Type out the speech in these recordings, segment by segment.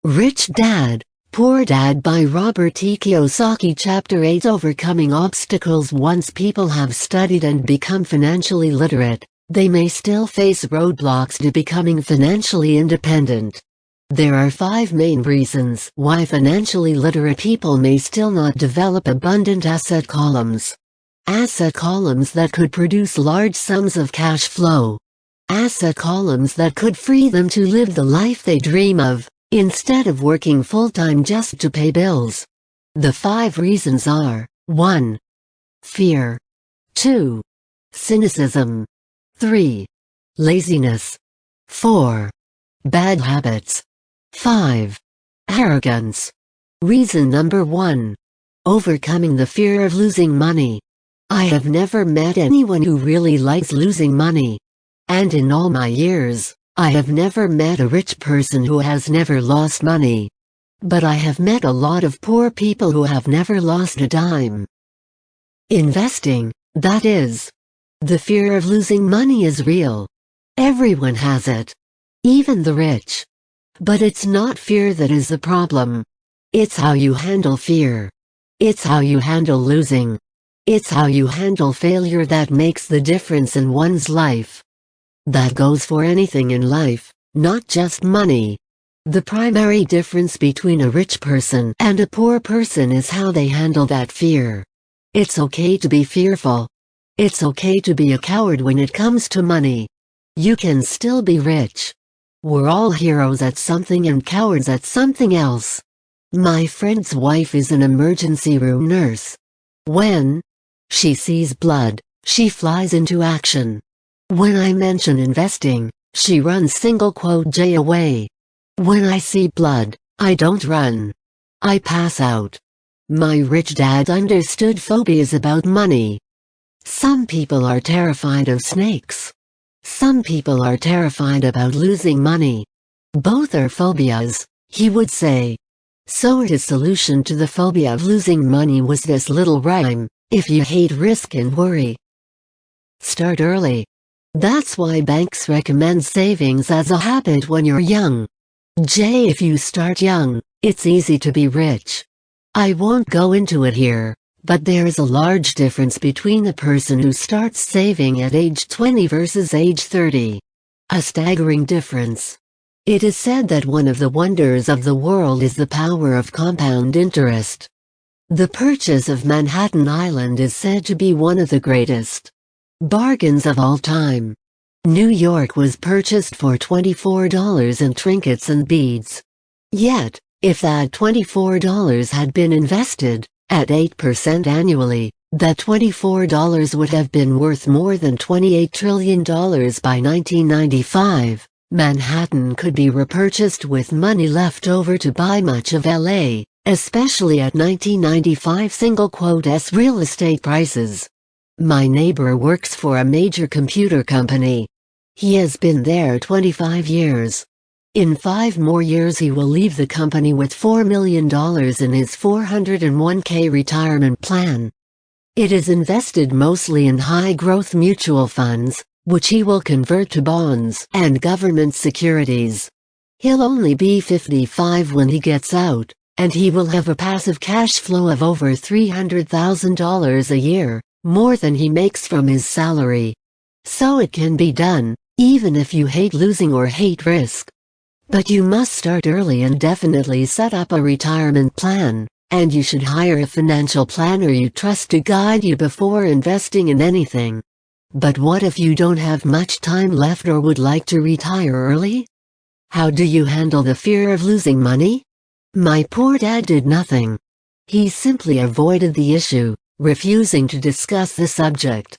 Rich Dad, Poor Dad by Robert Kiyosaki. Chapter 8, Overcoming Obstacles. Once people have studied and become financially literate, they may still face roadblocks to becoming financially independent. There are 5 main reasons why financially literate people may still not develop abundant asset columns. Asset columns that could produce large sums of cash flow. Asset columns that could free them to live the life they dream of, instead of working full-time just to pay bills. The 5 reasons are: 1. Fear. 2. Cynicism. 3. Laziness. 4. Bad habits. 5. Arrogance. Reason number 1. Overcoming the fear of losing money. I have never met anyone who really likes losing money. And in all my years, I have never met a rich person who has never lost money. But I have met a lot of poor people who have never lost a dime. Investing, that is. The fear of losing money is real. Everyone has it. Even the rich. But it's not fear that is the problem. It's how you handle fear. It's how you handle losing. It's how you handle failure that makes the difference in one's life. That goes for anything in life, not just money. The primary difference between a rich person and a poor person is how they handle that fear. It's okay to be fearful. It's okay to be a coward when it comes to money. You can still be rich. We're all heroes at something and cowards at something else. My friend's wife is an emergency room nurse. When she sees blood, she flies into action. When I mention investing, she runs J away. When I see blood, I don't run. I pass out. My rich dad understood phobias about money. Some people are terrified of snakes. Some people are terrified about losing money. Both are phobias, he would say. So his solution to the phobia of losing money was this little rhyme: if you hate risk and worry, start early. That's why banks recommend savings as a habit when you're young. If you start young, it's easy to be rich. I won't go into it here, but there is a large difference between the person who starts saving at age 20 versus age 30. A staggering difference. It is said that one of the wonders of the world is the power of compound interest. The purchase of Manhattan Island is said to be one of the greatest bargains of all time. New York was purchased for $24 in trinkets and beads. Yet, if that $24 had been invested, at 8% annually, that $24 would have been worth more than $28 trillion by 1995. Manhattan could be repurchased with money left over to buy much of LA, especially at 1995 real estate prices. My neighbor works for a major computer company. He has been there 25 years. In 5 more years he will leave the company with $4 million in his 401k retirement plan. It is invested mostly in high-growth mutual funds, which he will convert to bonds and government securities. He'll only be 55 when he gets out, and he will have a passive cash flow of over $300,000 a year, more than he makes from his salary. So it can be done, even if you hate losing or hate risk. But you must start early and definitely set up a retirement plan, and you should hire a financial planner you trust to guide you before investing in anything. But what if you don't have much time left or would like to retire early? How do you handle the fear of losing money? My poor dad did nothing. He simply avoided the issue, refusing to discuss the subject.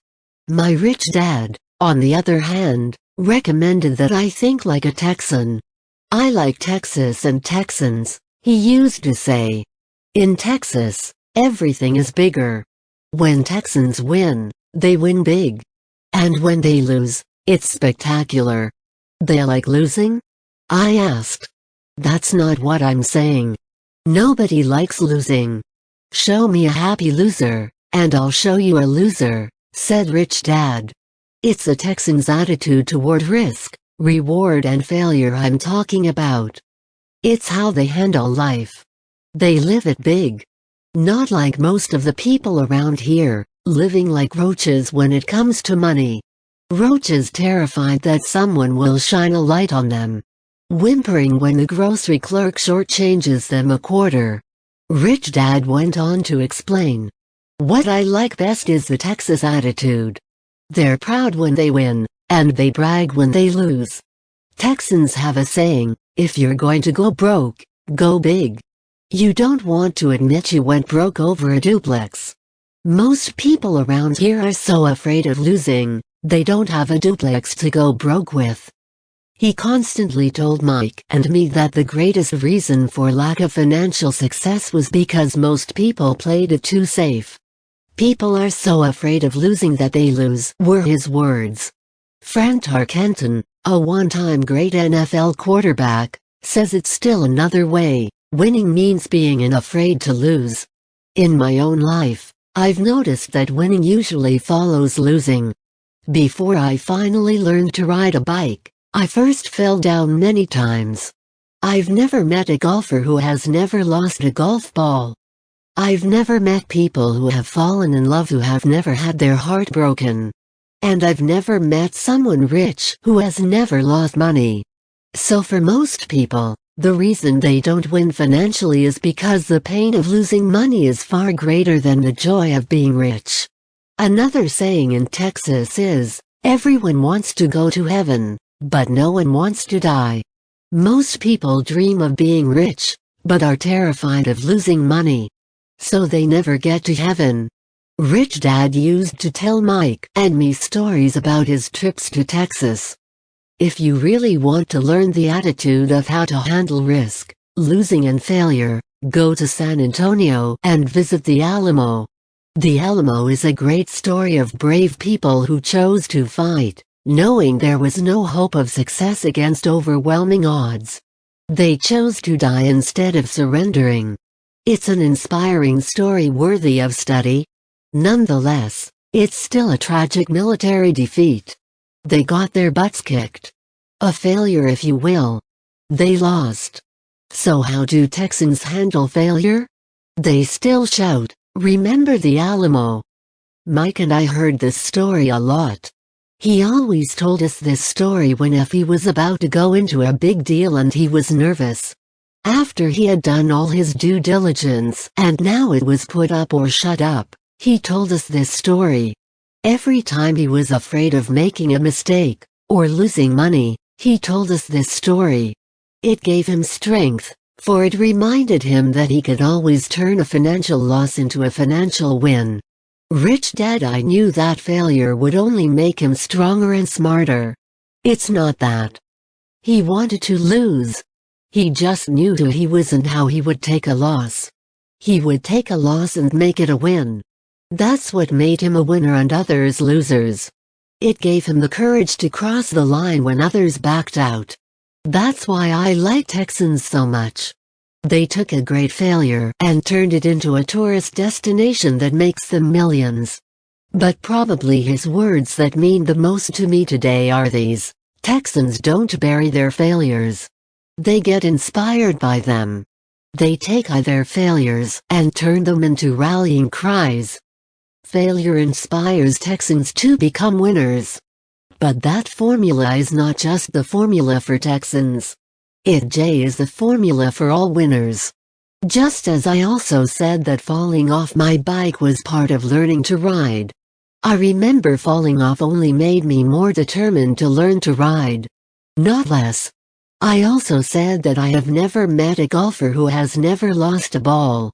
My rich dad, on the other hand, recommended that I think like a Texan. I like Texas and Texans, he used to say. In Texas, everything is bigger. When Texans win, they win big. And when they lose, it's spectacular. They like losing? I asked. That's not what I'm saying. Nobody likes losing. Show me a happy loser, and I'll show you a loser, said Rich Dad. It's a Texan's attitude toward risk, reward and failure I'm talking about. It's how they handle life. They live it big. Not like most of the people around here, living like roaches when it comes to money. Roaches terrified that someone will shine a light on them. Whimpering when the grocery clerk shortchanges them a quarter. Rich Dad went on to explain. What I like best is the Texas attitude. They're proud when they win, and they brag when they lose. Texans have a saying, if you're going to go broke, go big. You don't want to admit you went broke over a duplex. Most people around here are so afraid of losing, they don't have a duplex to go broke with. He constantly told Mike and me that the greatest reason for lack of financial success was because most people played it too safe. People are so afraid of losing that they lose, were his words. Fran Tarkenton, a one-time great NFL quarterback, says it's still another way. Winning means being unafraid to lose. In my own life, I've noticed that winning usually follows losing. Before I finally learned to ride a bike, I first fell down many times. I've never met a golfer who has never lost a golf ball. I've never met people who have fallen in love who have never had their heart broken. And I've never met someone rich who has never lost money. So for most people, the reason they don't win financially is because the pain of losing money is far greater than the joy of being rich. Another saying in Texas is, everyone wants to go to heaven, but no one wants to die. Most people dream of being rich, but are terrified of losing money. So they never get to heaven. Rich Dad used to tell Mike and me stories about his trips to Texas. If you really want to learn the attitude of how to handle risk, losing and failure, go to San Antonio and visit the Alamo. The Alamo is a great story of brave people who chose to fight, knowing there was no hope of success against overwhelming odds. They chose to die instead of surrendering. It's an inspiring story worthy of study. Nonetheless, it's still a tragic military defeat. They got their butts kicked. A failure if you will. They lost. So how do Texans handle failure? They still shout, "Remember the Alamo." Mike and I heard this story a lot. He always told us this story if he was about to go into a big deal and he was nervous. After he had done all his due diligence and now it was put up or shut up, he told us this story. Every time he was afraid of making a mistake, or losing money, he told us this story. It gave him strength, for it reminded him that he could always turn a financial loss into a financial win. Rich Dad, I knew that failure would only make him stronger and smarter. It's not that he wanted to lose. He just knew who he was and how he would take a loss. He would take a loss and make it a win. That's what made him a winner and others losers. It gave him the courage to cross the line when others backed out. That's why I like Texans so much. They took a great failure and turned it into a tourist destination that makes them millions. But probably his words that mean the most to me today are these: Texans don't bury their failures. They get inspired by them. They take their failures and turn them into rallying cries. Failure inspires Texans to become winners. But that formula is not just the formula for Texans. It is the formula for all winners. Just as I also said that falling off my bike was part of learning to ride. I remember falling off only made me more determined to learn to ride. Not less. I also said that I have never met a golfer who has never lost a ball.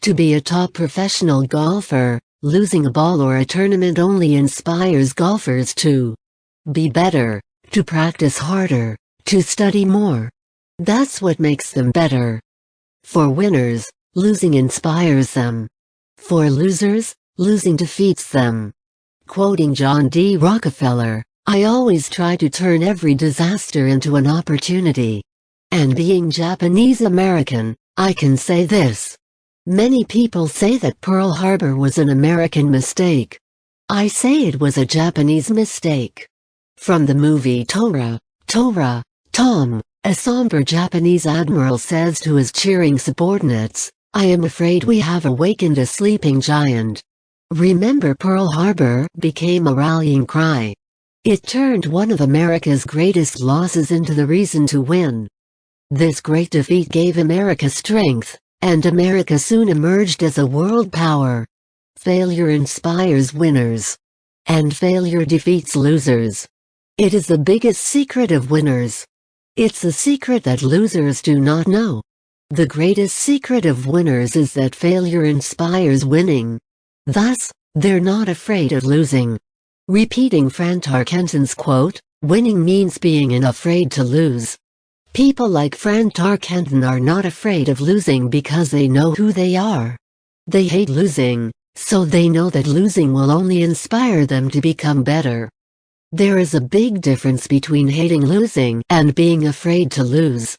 To be a top professional golfer, losing a ball or a tournament only inspires golfers to be better, to practice harder, to study more. That's what makes them better. For winners, losing inspires them. For losers, losing defeats them. Quoting John D. Rockefeller, I always try to turn every disaster into an opportunity. And being Japanese American, I can say this. Many people say that Pearl Harbor was an American mistake. I say it was a Japanese mistake. From the movie Tora, Tom A somber Japanese admiral says to his cheering subordinates, "I am afraid we have awakened a sleeping giant." "Remember Pearl Harbor" became a rallying cry. It turned one of America's greatest losses into the reason to win. This great defeat gave America strength, and America soon emerged as a world power. Failure inspires winners, and failure defeats losers. It is the biggest secret of winners. It's a secret that losers do not know. The greatest secret of winners is that failure inspires winning. Thus, they're not afraid of losing. Repeating Fran Tarkenton's quote, "Winning means being unafraid to lose." People like Fran Tarkenton are not afraid of losing because they know who they are. They hate losing, so they know that losing will only inspire them to become better. There is a big difference between hating losing and being afraid to lose.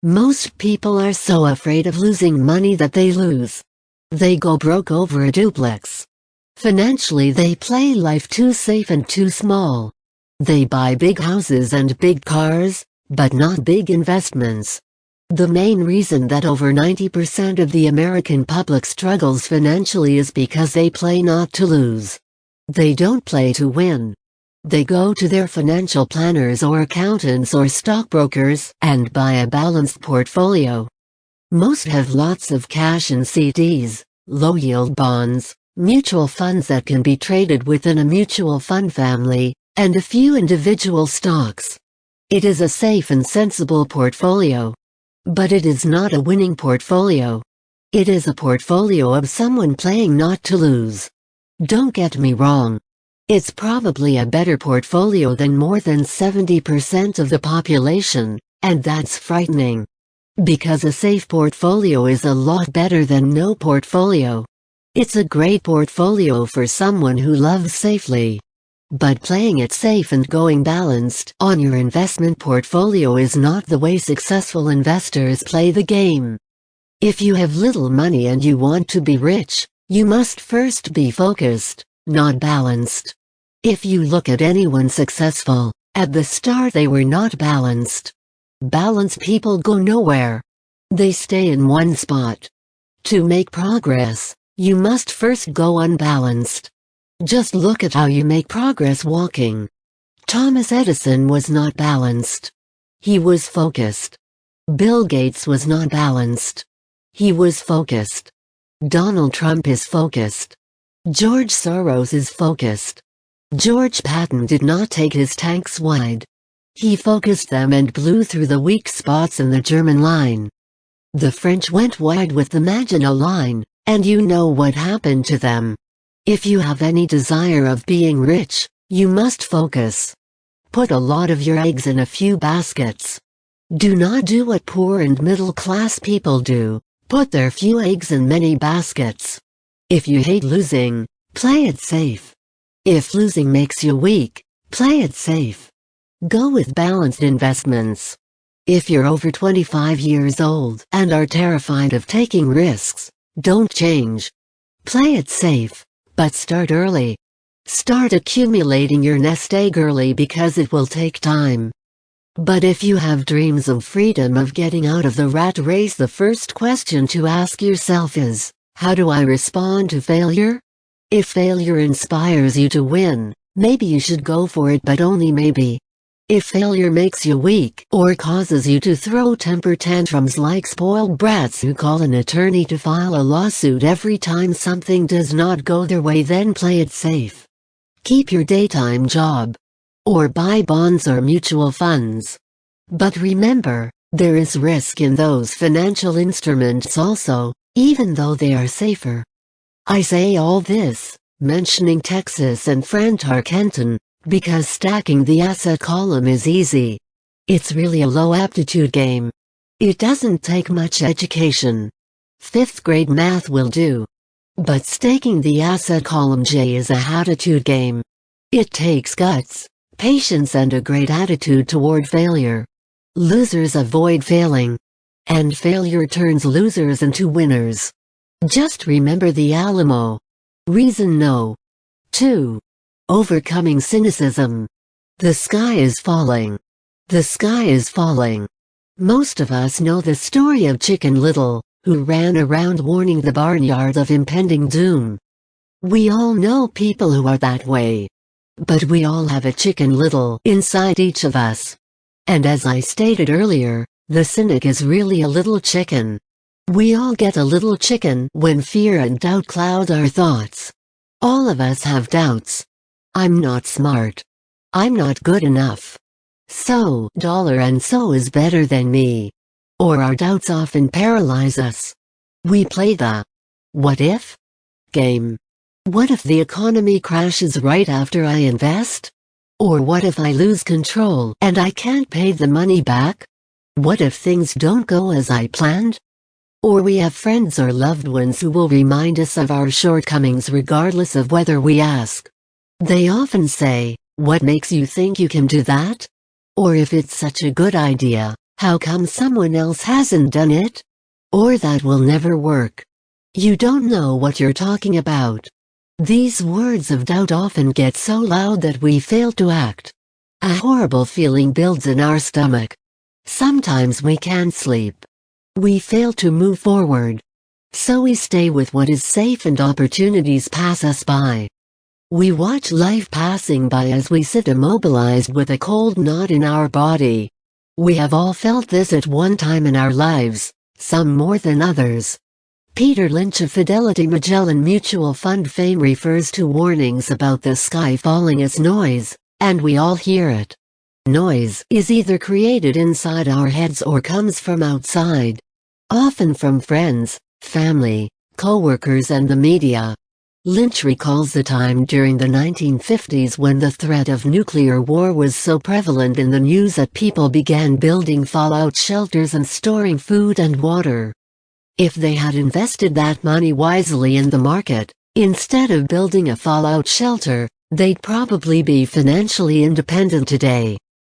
Most people are so afraid of losing money that they lose. They go broke over a duplex. Financially, they play life too safe and too small. They buy big houses and big cars, but not big investments. The main reason that over 90% of the American public struggles financially is because they play not to lose. They don't play to win. They go to their financial planners or accountants or stockbrokers and buy a balanced portfolio. Most have lots of cash in CDs, low-yield bonds, mutual funds that can be traded within a mutual fund family, and a few individual stocks. It is a safe and sensible portfolio. But it is not a winning portfolio. It is a portfolio of someone playing not to lose. Don't get me wrong. It's probably a better portfolio than more than 70% of the population, and that's frightening. Because a safe portfolio is a lot better than no portfolio. It's a great portfolio for someone who loves safely. But playing it safe and going balanced on your investment portfolio is not the way successful investors play the game. If you have little money and you want to be rich, you must first be focused, not balanced. If you look at anyone successful, at the start they were not balanced. Balanced people go nowhere. They stay in one spot. To make progress, you must first go unbalanced. Just look at how you make progress walking. Thomas Edison was not balanced. He was focused. Bill Gates was not balanced. He was focused. Donald Trump is focused. George Soros is focused. George Patton did not take his tanks wide. He focused them and blew through the weak spots in the German line. The French went wide with the Maginot Line, and you know what happened to them. If you have any desire of being rich, you must focus. Put a lot of your eggs in a few baskets. Do not do what poor and middle-class people do, put their few eggs in many baskets. If you hate losing, play it safe. If losing makes you weak, play it safe. Go with balanced investments. If you're over 25 years old and are terrified of taking risks, don't change. Play it safe, but start early. Start accumulating your nest egg early because it will take time. But if you have dreams of freedom, of getting out of the rat race, the first question to ask yourself is, how do I respond to failure? If failure inspires you to win, maybe you should go for it, but only maybe. If failure makes you weak or causes you to throw temper tantrums like spoiled brats who call an attorney to file a lawsuit every time something does not go their way, then play it safe. Keep your daytime job. Or buy bonds or mutual funds. But remember, there is risk in those financial instruments also, even though they are safer. I say all this, mentioning Texas and Fran Tarkenton, because stacking the asset column is easy. It's really a low aptitude game. It doesn't take much education. 5th grade math will do. But staking the asset column J is a attitude game. It takes guts, patience, and a great attitude toward failure. Losers avoid failing. And failure turns losers into winners. Just remember the Alamo. Reason no. 2. Overcoming cynicism. The sky is falling. The sky is falling. Most of us know the story of Chicken Little, who ran around warning the barnyard of impending doom. We all know people who are that way. But we all have a Chicken Little inside each of us. And as I stated earlier, the cynic is really a little chicken. We all get a little chicken when fear and doubt cloud our thoughts. All of us have doubts. I'm not smart. I'm not good enough. So and so is better than me. Or our doubts often paralyze us. We play the what if game. What if the economy crashes right after I invest? Or what if I lose control and I can't pay the money back? What if things don't go as I planned? Or we have friends or loved ones who will remind us of our shortcomings regardless of whether we ask. They often say, "What makes you think you can do that?" Or if it's such a good idea, how come someone else hasn't done it? Or that will never work. You don't know what you're talking about. These words of doubt often get so loud that we fail to act. A horrible feeling builds in our stomach. Sometimes we can't sleep. We fail to move forward. So we stay with what is safe and opportunities pass us by. We watch life passing by as we sit immobilized with a cold knot in our body. We have all felt this at one time in our lives, some more than others. Peter Lynch of Fidelity Magellan Mutual Fund fame refers to warnings about the sky falling as noise, and we all hear it. Noise is either created inside our heads or comes from outside. Often from friends, family, co-workers and the media. Lynch recalls the time during the 1950s when the threat of nuclear war was so prevalent in the news that people began building fallout shelters and storing food and water. If they had invested that money wisely in the market, instead of building a fallout shelter, they'd probably be financially independent today.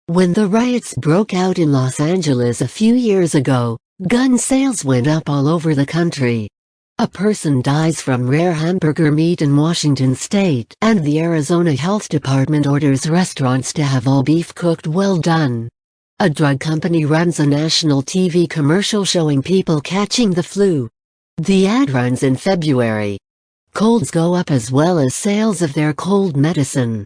When the riots broke out in Los Angeles a few years ago, gun sales went up all over the country. A person dies from rare hamburger meat in Washington state, and the Arizona Health Department orders restaurants to have all beef cooked well done. A drug company runs a national TV commercial showing people catching the flu. The ad runs in February. Colds go up as well as sales of their cold medicine.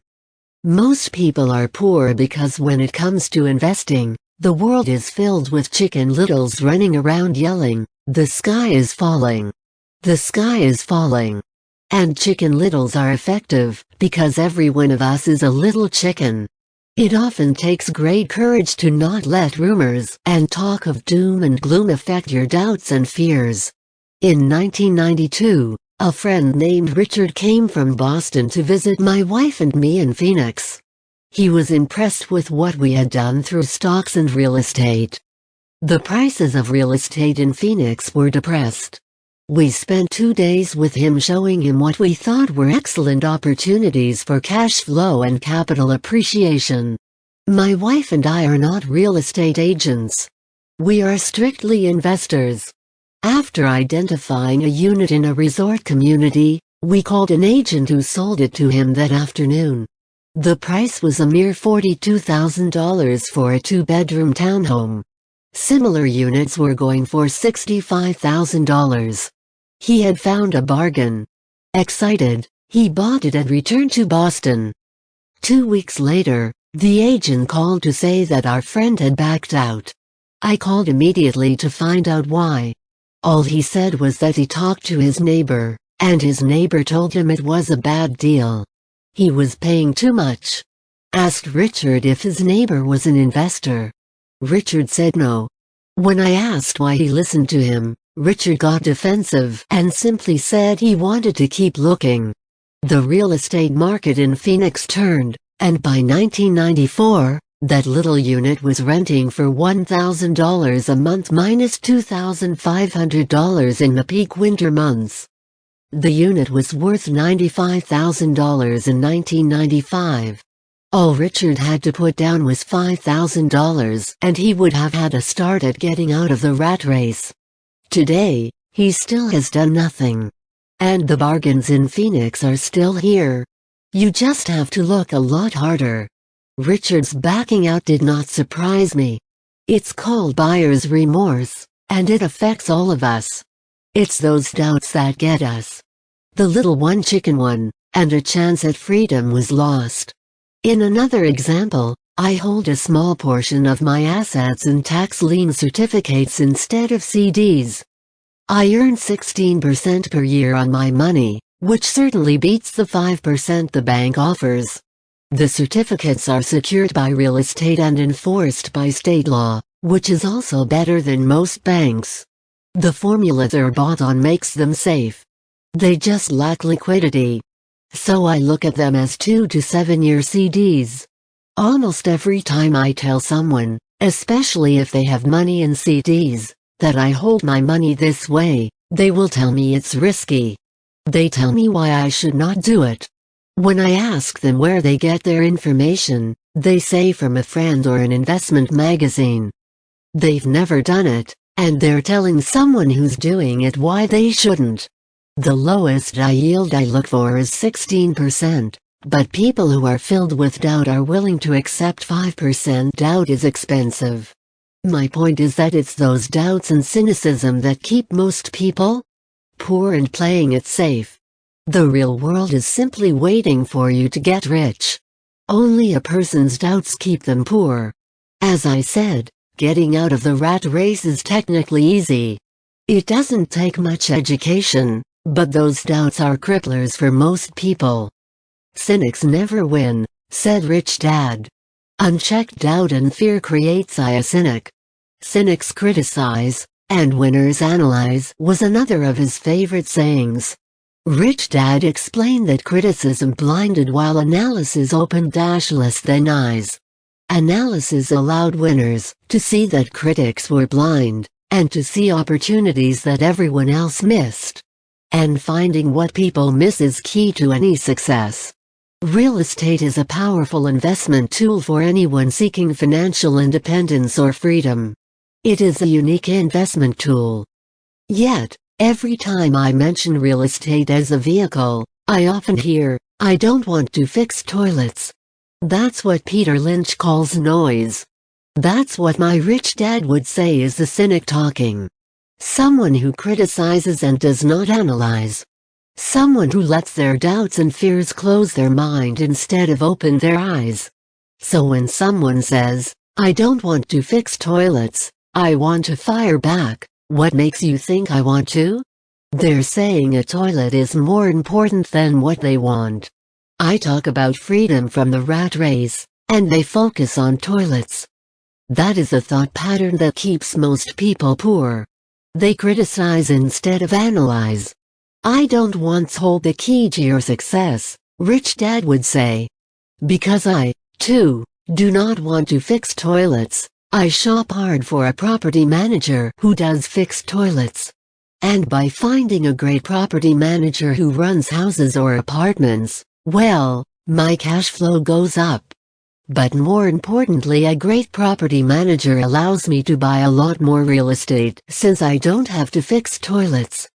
Most people are poor because when it comes to investing, the world is filled with Chicken Littles running around yelling, "The sky is falling. The sky is falling." And Chicken Littles are effective, because every one of us is a little chicken. It often takes great courage to not let rumors and talk of doom and gloom affect your doubts and fears. In 1992, a friend named Richard came from Boston to visit my wife and me in Phoenix. He was impressed with what we had done through stocks and real estate. The prices of real estate in Phoenix were depressed. We spent 2 days with him showing him what we thought were excellent opportunities for cash flow and capital appreciation. My wife and I are not real estate agents. We are strictly investors. After identifying a unit in a resort community, we called an agent who sold it to him that afternoon. The price was a mere $42,000 for a 2-bedroom townhome. Similar units were going for $65,000. He had found a bargain. Excited, he bought it and returned to Boston. 2 weeks later, the agent called to say that our friend had backed out. I called immediately to find out why. All he said was that he talked to his neighbor, and his neighbor told him it was a bad deal. He was paying too much. Asked Richard if his neighbor was an investor. Richard said no. When I asked why he listened to him, Richard got defensive and simply said he wanted to keep looking. The real estate market in Phoenix turned, and by 1994, that little unit was renting for $1,000 a month minus $2,500 in the peak winter months. The unit was worth $95,000 in 1995. All Richard had to put down was $5,000, and he would have had a start at getting out of the rat race. Today, he still has done nothing. And the bargains in Phoenix are still here. You just have to look a lot harder. Richard's backing out did not surprise me. It's called buyer's remorse, and it affects all of us. It's those doubts that get us. The little one chicken won, and a chance at freedom was lost. In another example, I hold a small portion of my assets in tax lien certificates instead of CDs. I earn 16% per year on my money, which certainly beats the 5% the bank offers. The certificates are secured by real estate and enforced by state law, which is also better than most banks. The formula they're bought on makes them safe. They just lack liquidity. So I look at them as 2 to 7 year CDs. Almost every time I tell someone, especially if they have money in CDs, that I hold my money this way, they will tell me it's risky. They tell me why I should not do it. When I ask them where they get their information, they say from a friend or an investment magazine. They've never done it, and they're telling someone who's doing it why they shouldn't. The lowest yield I look for is 16%. But people who are filled with doubt are willing to accept 5%. Doubt is expensive. My point is that it's those doubts and cynicism that keep most people poor and playing it safe. The real world is simply waiting for you to get rich. Only a person's doubts keep them poor. As I said, getting out of the rat race is technically easy. It doesn't take much education, but those doubts are cripplers for most people. Cynics never win, said Rich Dad. Unchecked doubt and fear creates a cynic. Cynics criticize, and winners analyze was another of his favorite sayings. Rich Dad explained that criticism blinded while analysis opened less than eyes. Analysis allowed winners to see that critics were blind, and to see opportunities that everyone else missed. And finding what people miss is key to any success. Real estate is a powerful investment tool for anyone seeking financial independence or freedom. It is a unique investment tool. Yet, every time I mention real estate as a vehicle, I often hear, "I don't want to fix toilets." That's what Peter Lynch calls noise. That's what my rich dad would say is the cynic talking. Someone who criticizes and does not analyze. Someone who lets their doubts and fears close their mind instead of open their eyes. So when someone says, "I don't want to fix toilets, I want to fire back," what makes you think I want to? They're saying a toilet is more important than what they want. I talk about freedom from the rat race, and they focus on toilets. That is a thought pattern that keeps most people poor. They criticize instead of analyze. "I don't want to hold the key to your success," Rich Dad would say. "Because I, too, do not want to fix toilets, I shop hard for a property manager who does fix toilets. And by finding a great property manager who runs houses or apartments, well, my cash flow goes up. But more importantly, a great property manager allows me to buy a lot more real estate since I don't have to fix toilets."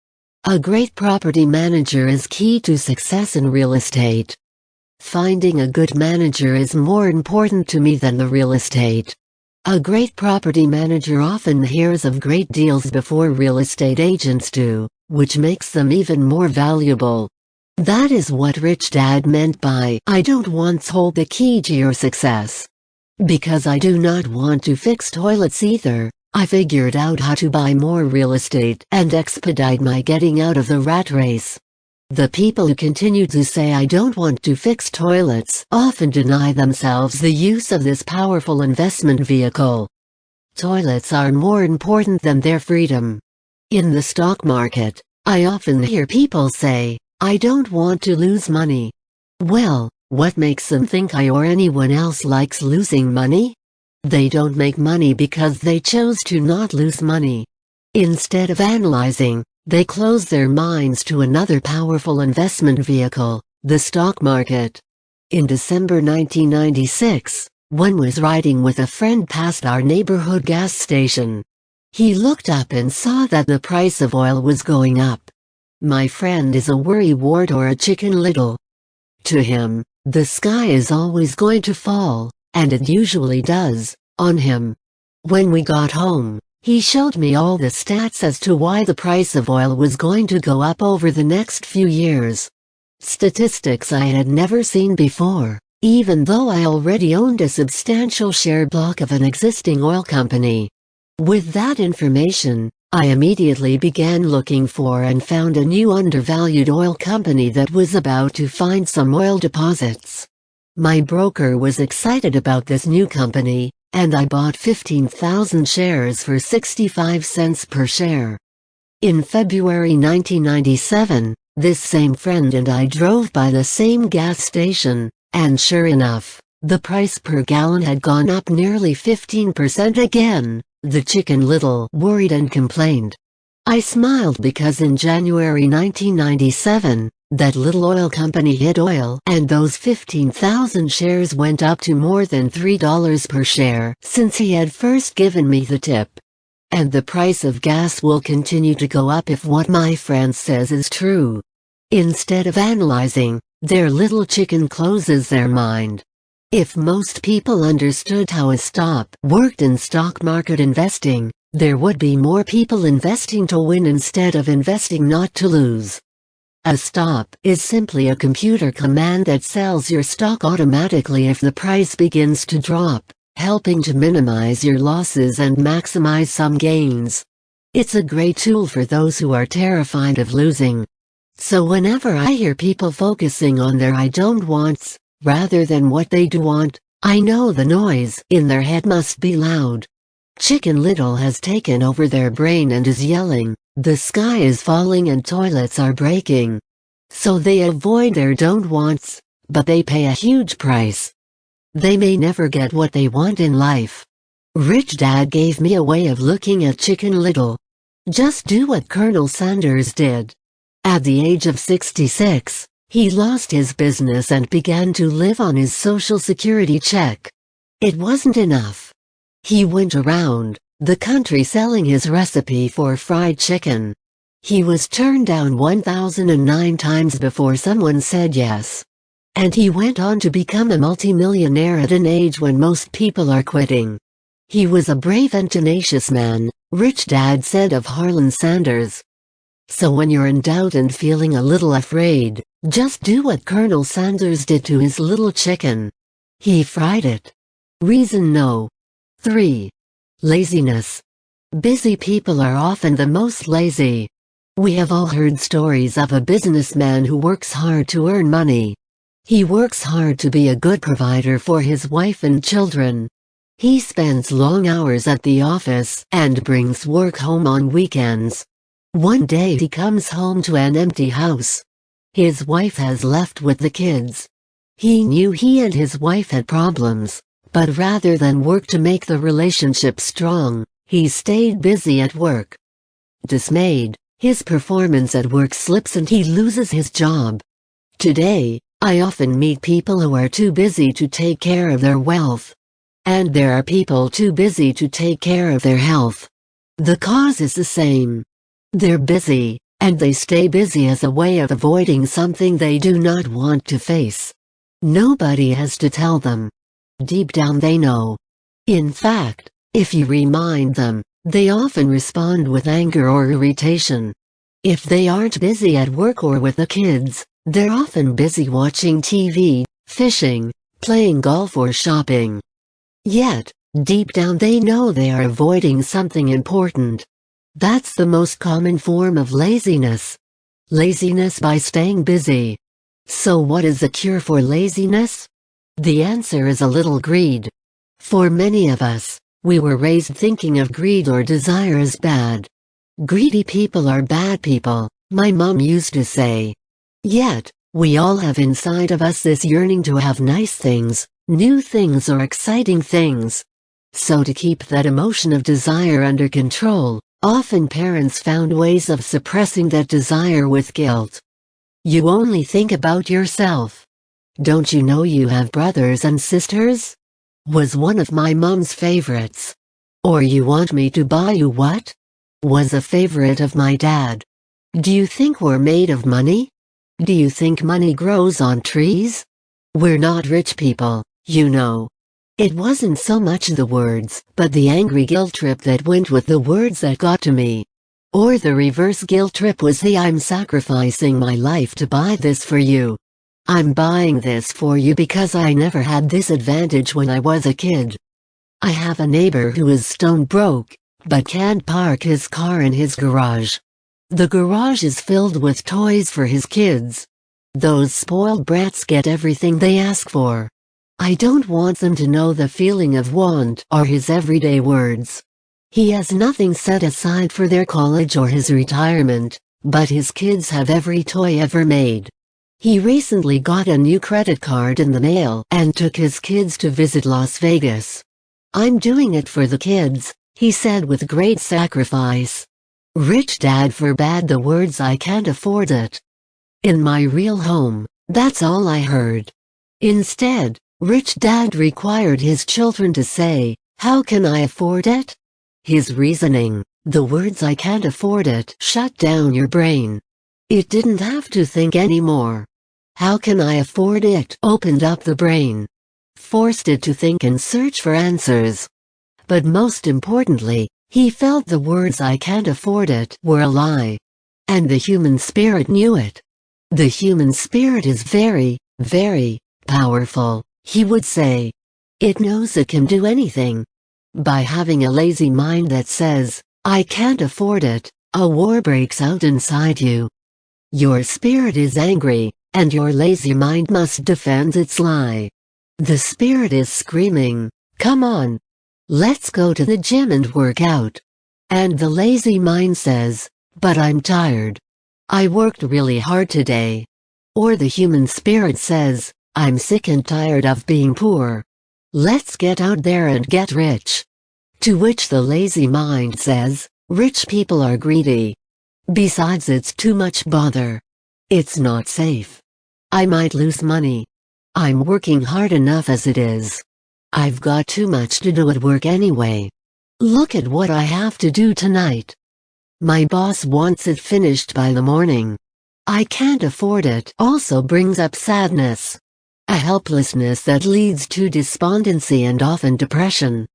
A great property manager is key to success in real estate. Finding a good manager is more important to me than the real estate. A great property manager often hears of great deals before real estate agents do, which makes them even more valuable. That is what Rich Dad meant by, "I don't want to hold the key to your success." Because I do not want to fix toilets either, I figured out how to buy more real estate and expedite my getting out of the rat race. The people who continue to say "I don't want to fix toilets" often deny themselves the use of this powerful investment vehicle. Toilets are more important than their freedom. In the stock market, I often hear people say, "I don't want to lose money." Well, what makes them think I or anyone else likes losing money? They don't make money because they chose to not lose money. Instead of analyzing, they close their minds to another powerful investment vehicle, the stock market. In December 1996, one was riding with a friend past our neighborhood gas station. He looked up and saw that the price of oil was going up. My friend is a worrywart or a chicken little. To him, the sky is always going to fall, and it usually does, on him. When we got home, he showed me all the stats as to why the price of oil was going to go up over the next few years. Statistics I had never seen before, even though I already owned a substantial share block of an existing oil company. With that information, I immediately began looking for and found a new undervalued oil company that was about to find some oil deposits. My broker was excited about this new company, and I bought 15,000 shares for 65 cents per share. In February 1997, this same friend and I drove by the same gas station, and sure enough, the price per gallon had gone up nearly 15% again. The Chicken Little worried and complained. I smiled because in January 1997, that little oil company hit oil and those 15,000 shares went up to more than $3 per share since he had first given me the tip. And the price of gas will continue to go up if what my friend says is true. Instead of analyzing, their little chicken closes their mind. If most people understood how a stop worked in stock market investing, there would be more people investing to win instead of investing not to lose. A stop is simply a computer command that sells your stock automatically if the price begins to drop, helping to minimize your losses and maximize some gains. It's a great tool for those who are terrified of losing. So whenever I hear people focusing on their I don't wants, rather than what they do want, I know the noise in their head must be loud. Chicken Little has taken over their brain and is yelling, "The sky is falling and toilets are breaking." So they avoid their don't wants, but they pay a huge price. They may never get what they want in life. Rich Dad gave me a way of looking at Chicken Little. Just do what Colonel Sanders did. At the age of 66, he lost his business and began to live on his Social Security check. It wasn't enough. He went around the country selling his recipe for fried chicken. He was turned down 1,009 times before someone said yes. And he went on to become a multimillionaire at an age when most people are quitting. He was a brave and tenacious man, Rich Dad said of Harlan Sanders. So when you're in doubt and feeling a little afraid, just do what Colonel Sanders did to his little chicken. He fried it. Reason no. 3. Laziness. Busy people are often the most lazy. We have all heard stories of a businessman who works hard to earn money. He works hard to be a good provider for his wife and children. He spends long hours at the office and brings work home on weekends. One day he comes home to an empty house. His wife has left with the kids. He knew he and his wife had problems, but rather than work to make the relationship strong, he stayed busy at work. Dismayed, his performance at work slips and he loses his job. Today, I often meet people who are too busy to take care of their wealth. And there are people too busy to take care of their health. The cause is the same. They're busy, and they stay busy as a way of avoiding something they do not want to face. Nobody has to tell them. Deep down they know. In fact, if you remind them, they often respond with anger or irritation. If they aren't busy at work or with the kids, they're often busy watching TV, fishing, playing golf or shopping. Yet, deep down they know they are avoiding something important. That's the most common form of laziness. Laziness by staying busy. So what is the cure for laziness? The answer is a little greed. For many of us, we were raised thinking of greed or desire as bad. Greedy people are bad people, my mom used to say. Yet, we all have inside of us this yearning to have nice things, new things or exciting things. So to keep that emotion of desire under control, often parents found ways of suppressing that desire with guilt. You only think about yourself. Don't you know you have brothers and sisters? Was one of my mom's favorites. Or you want me to buy you what? Was a favorite of my dad. Do you think we're made of money? Do you think money grows on trees? We're not rich people, you know. It wasn't so much the words, but the angry guilt trip that went with the words that got to me. Or the reverse guilt trip was the I'm sacrificing my life to buy this for you. I'm buying this for you because I never had this advantage when I was a kid. I have a neighbor who is stone broke, but can't park his car in his garage. The garage is filled with toys for his kids. Those spoiled brats get everything they ask for. I don't want them to know the feeling of want or his everyday words. He has nothing set aside for their college or his retirement, but his kids have every toy ever made. He recently got a new credit card in the mail and took his kids to visit Las Vegas. I'm doing it for the kids, he said with great sacrifice. Rich Dad forbade the words I can't afford it. In my real home, that's all I heard. Instead, Rich Dad required his children to say, "How can I afford it?" His reasoning, the words "I can't afford it" shut down your brain. It didn't have to think anymore. "How can I afford it" opened up the brain. Forced it to think and search for answers. But most importantly, he felt the words "I can't afford it" were a lie. And the human spirit knew it. The human spirit is very, very powerful, he would say. It knows it can do anything. By having a lazy mind that says, "I can't afford it," a war breaks out inside you. Your spirit is angry, and your lazy mind must defend its lie. The spirit is screaming, "Come on! Let's go to the gym and work out." And the lazy mind says, "But I'm tired. I worked really hard today." Or the human spirit says, "I'm sick and tired of being poor. Let's get out there and get rich." To which the lazy mind says, "Rich people are greedy. Besides, it's too much bother. It's not safe. I might lose money. I'm working hard enough as it is. I've got too much to do at work anyway. Look at what I have to do tonight. My boss wants it finished by the morning. I can't afford it." Also brings up sadness. A helplessness that leads to despondency and often depression.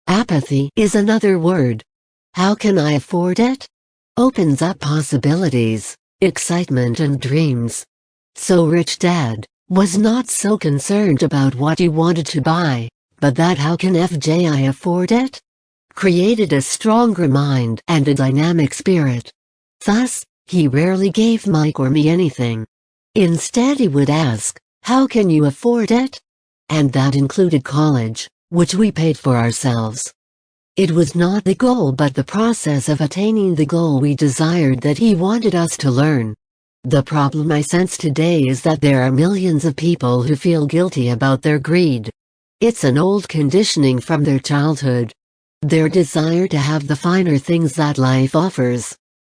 Apathy is another word. "How can I afford it?" opens up possibilities, excitement and dreams. So Rich Dad was not so concerned about what he wanted to buy, but that "how can I afford it?" created a stronger mind and a dynamic spirit. Thus, he rarely gave Mike or me anything. Instead he would ask, "How can you afford it?" And that included college, which we paid for ourselves. It was not the goal but the process of attaining the goal we desired that he wanted us to learn. The problem I sense today is that there are millions of people who feel guilty about their greed. It's an old conditioning from their childhood. Their desire to have the finer things that life offers.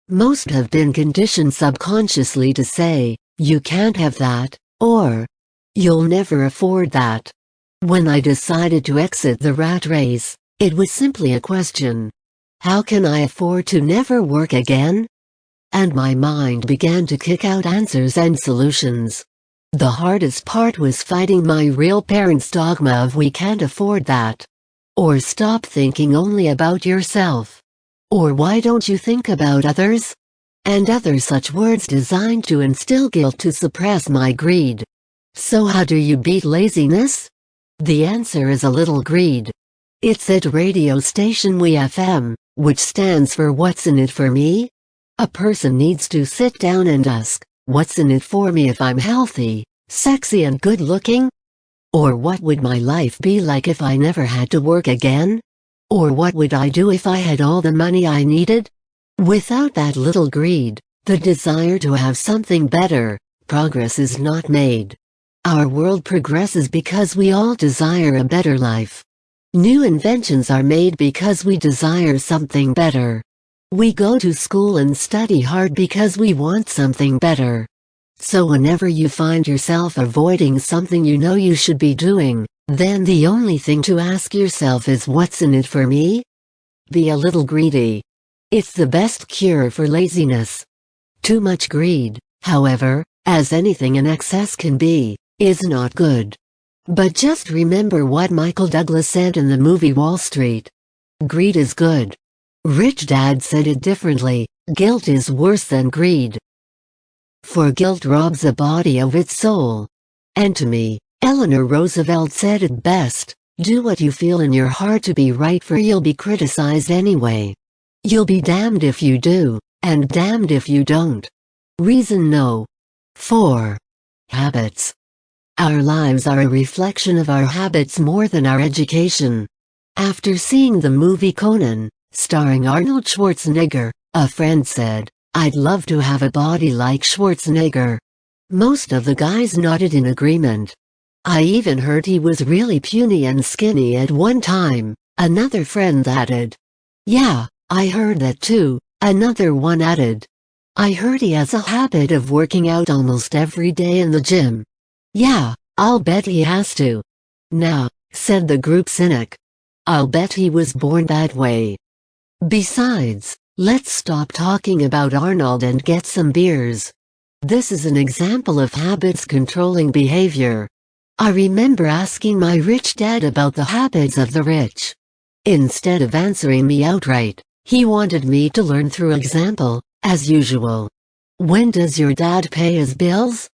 Most have been conditioned subconsciously to say, "You can't have that," or "You'll never afford that." When I decided to exit the rat race, it was simply a question. How can I afford to never work again? And my mind began to kick out answers and solutions. The hardest part was fighting my real parents' dogma of "we can't afford that." Or "stop thinking only about yourself." Or "why don't you think about others?" And other such words designed to instill guilt to suppress my greed. So how do you beat laziness? The answer is a little greed. It's at radio station WeFM, which stands for "What's in it for me?" A person needs to sit down and ask, "What's in it for me if I'm healthy, sexy and good looking?" Or "What would my life be like if I never had to work again?" Or "What would I do if I had all the money I needed?" Without that little greed, the desire to have something better, progress is not made. Our world progresses because we all desire a better life. New inventions are made because we desire something better. We go to school and study hard because we want something better. So whenever you find yourself avoiding something you know you should be doing, then the only thing to ask yourself is, "What's in it for me?" Be a little greedy. It's the best cure for laziness. Too much greed, however, as anything in excess can be, is not good. But just remember what Michael Douglas said in the movie Wall Street. Greed is good. Rich Dad said it differently: guilt is worse than greed. For guilt robs a body of its soul. And to me, Eleanor Roosevelt said it best: do what you feel in your heart to be right, for you'll be criticized anyway. You'll be damned if you do, and damned if you don't. Reason no. 4. Habits. Our lives are a reflection of our habits more than our education. After seeing the movie Conan, starring Arnold Schwarzenegger, a friend said, "I'd love to have a body like Schwarzenegger." Most of the guys nodded in agreement. I even heard he was really puny and skinny at one time, another friend added. "Yeah, I heard that too," another one added. "I heard he has a habit of working out almost every day in the gym." "Yeah, I'll bet he has to." "Nah," said the group cynic. "I'll bet he was born that way." Besides, let's stop talking about Arnold and get some beers. This is an example of habits controlling behavior. I remember asking my rich dad about the habits of the rich. Instead of answering me outright, he wanted me to learn through example, as usual. "When does your dad pay his bills?"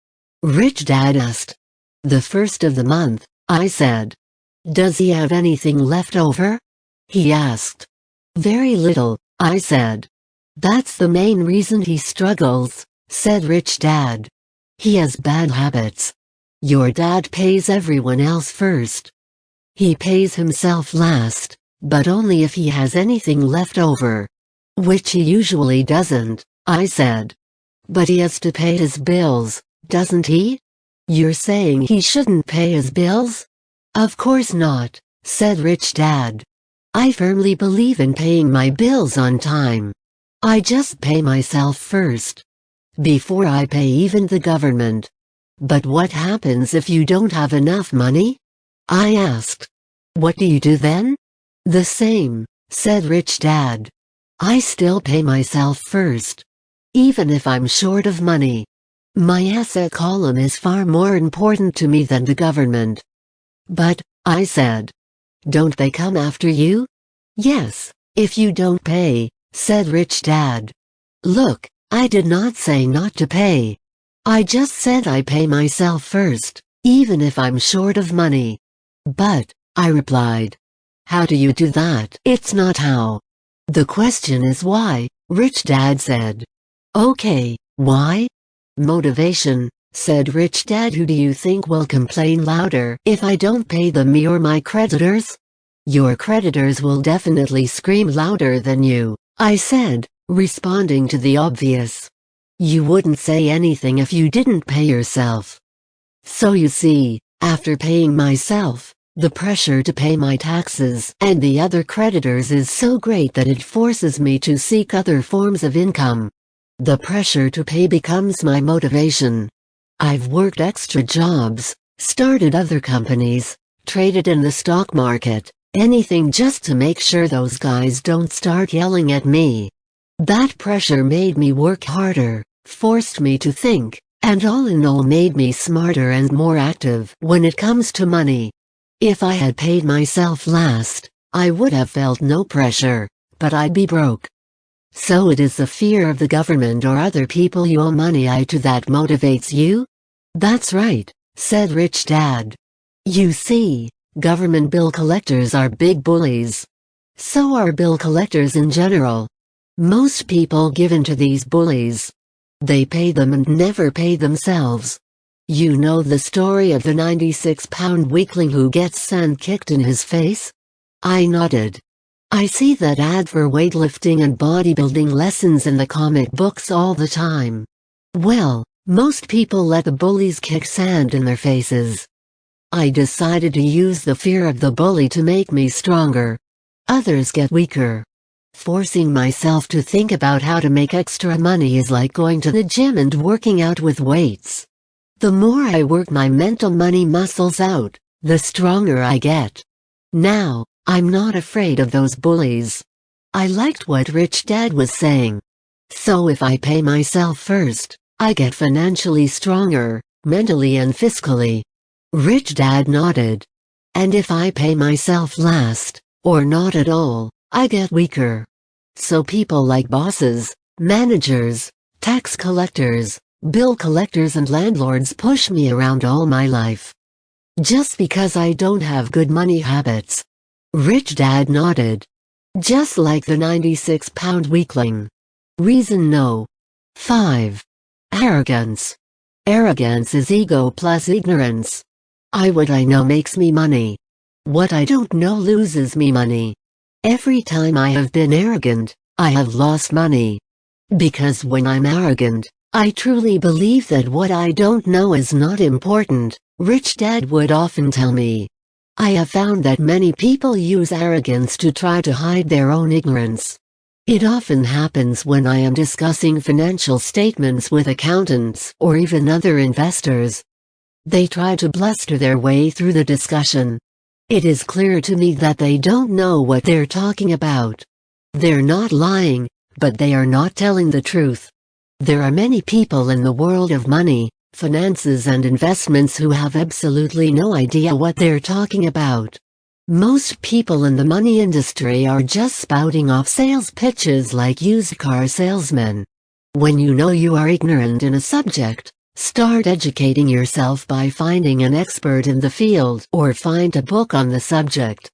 Rich Dad asked. "The first of the month," I said. "Does he have anything left over?" he asked. "Very little," I said. "That's the main reason he struggles," said Rich Dad. "He has bad habits. Your dad pays everyone else first. He pays himself last, but only if he has anything left over." "Which he usually doesn't," I said. "But he has to pay his bills, doesn't he?" "You're saying he shouldn't pay his bills?" "Of course not," said Rich Dad. "I firmly believe in paying my bills on time. I just pay myself first, before I pay even the government." "But what happens if you don't have enough money?" I asked. "What do you do then?" "The same," said Rich Dad. "I still pay myself first, even if I'm short of money. My asset column is far more important to me than the government." "But," I said, "don't they come after you?" "Yes, if you don't pay," said Rich Dad. "Look, I did not say not to pay. I just said I pay myself first, even if I'm short of money." "But," I replied, "how do you do that?" "It's not how. The question is why," Rich Dad said. "Okay, why?" "Motivation," said Rich Dad. "Who do you think will complain louder if I don't pay them, me or my creditors?" "Your creditors will definitely scream louder than you," I said, responding to the obvious. "You wouldn't say anything if you didn't pay yourself." So you see, after paying myself, the pressure to pay my taxes and the other creditors is so great that it forces me to seek other forms of income. The pressure to pay becomes my motivation. I've worked extra jobs, started other companies, traded in the stock market, anything just to make sure those guys don't start yelling at me. That pressure made me work harder, forced me to think, and all in all made me smarter and more active when it comes to money. If I had paid myself last, I would have felt no pressure, but I'd be broke. So it is the fear of the government or other people you owe money to that motivates you? That's right, said Rich Dad. You see, government bill collectors are big bullies. So are bill collectors in general. Most people give in to these bullies. They pay them and never pay themselves. You know the story of the 96-pound weakling who gets sand kicked in his face? I nodded. I see that ad for weightlifting and bodybuilding lessons in the comic books all the time. Well, most people let the bullies kick sand in their faces. I decided to use the fear of the bully to make me stronger. Others get weaker. Forcing myself to think about how to make extra money is like going to the gym and working out with weights. The more I work my mental money muscles out, the stronger I get. Now, I'm not afraid of those bullies. I liked what Rich Dad was saying. So if I pay myself first, I get financially stronger, mentally and fiscally. Rich Dad nodded. And if I pay myself last, or not at all, I get weaker. So people like bosses, managers, tax collectors, bill collectors and landlords push me around all my life. Just because I don't have good money habits. Rich Dad nodded. Just like the 96-pound weakling. Reason no. 5. Arrogance. Arrogance is ego plus ignorance. What I know makes me money. What I don't know loses me money. Every time I have been arrogant, I have lost money. Because when I'm arrogant, I truly believe that what I don't know is not important, Rich Dad would often tell me. I have found that many people use arrogance to try to hide their own ignorance. It often happens when I am discussing financial statements with accountants or even other investors. They try to bluster their way through the discussion. It is clear to me that they don't know what they're talking about. They're not lying, but they are not telling the truth. There are many people in the world of money, finances and investments who have absolutely no idea what they're talking about. Most people in the money industry are just spouting off sales pitches like used car salesmen. When you know you are ignorant in a subject, start educating yourself by finding an expert in the field or find a book on the subject.